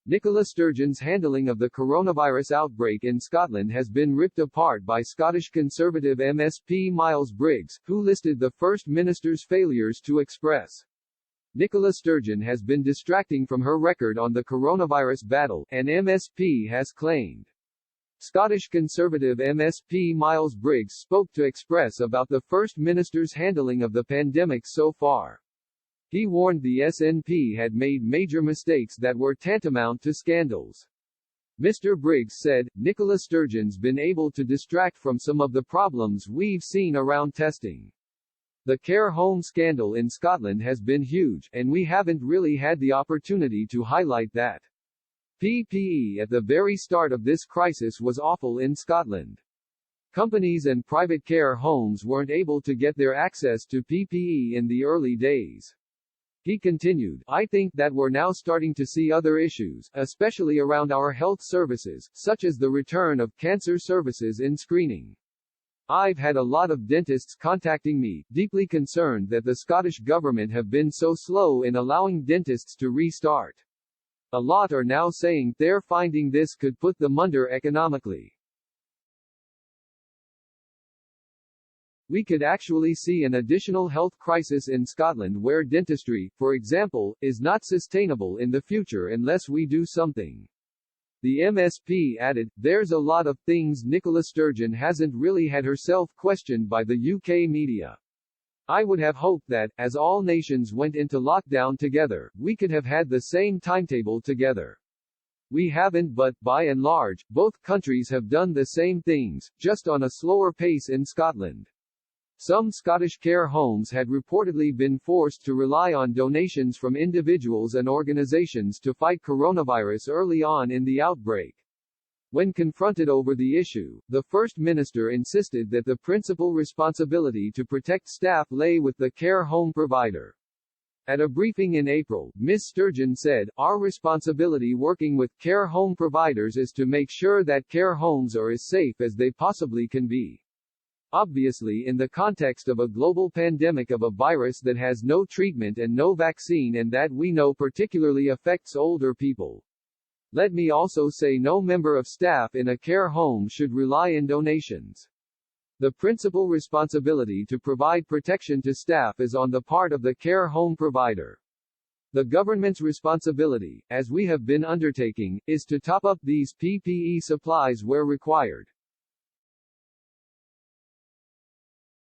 Nicola Sturgeon's handling of the coronavirus outbreak in Scotland has been ripped apart by Scottish Conservative MSP Miles Briggs, who listed the First Minister's failures to express. Nicola Sturgeon has been distracting from her record on the coronavirus battle, an MSP has claimed. Scottish Conservative MSP Miles Briggs spoke to Express about the First Minister's handling of the pandemic so far. He warned the SNP had made major mistakes that were tantamount to scandals. Mr. Briggs said, Nicola Sturgeon's been able to distract from some of the problems we've seen around testing. The care home scandal in Scotland has been huge, and we haven't really had the opportunity to highlight that. PPE at the very start of this crisis was awful in Scotland. Companies and private care homes weren't able to get their access to PPE in the early days. He continued, I think that we're now starting to see other issues, especially around our health services, such as the return of cancer services in screening. I've had a lot of dentists contacting me, deeply concerned that the Scottish government have been so slow in allowing dentists to restart. A lot are now saying they're finding this could put them under economically. We could actually see an additional health crisis in Scotland where dentistry, for example, is not sustainable in the future unless we do something. The MSP added, there's a lot of things Nicola Sturgeon hasn't really had herself questioned by the UK media. I would have hoped that, as all nations went into lockdown together, we could have had the same timetable together. We haven't but, by and large, both countries have done the same things, just on a slower pace in Scotland. Some Scottish care homes had reportedly been forced to rely on donations from individuals and organizations to fight coronavirus early on in the outbreak. When confronted over the issue, the First Minister insisted that the principal responsibility to protect staff lay with the care home provider. At a briefing in April, Ms. Sturgeon said, our responsibility working with care home providers is to make sure that care homes are as safe as they possibly can be. Obviously, in the context of a global pandemic of a virus that has no treatment and no vaccine and that we know particularly affects older people. Let me also say no member of staff in a care home should rely on donations. The principal responsibility to provide protection to staff is on the part of the care home provider. The government's responsibility, as we have been undertaking, is to top up these PPE supplies where required.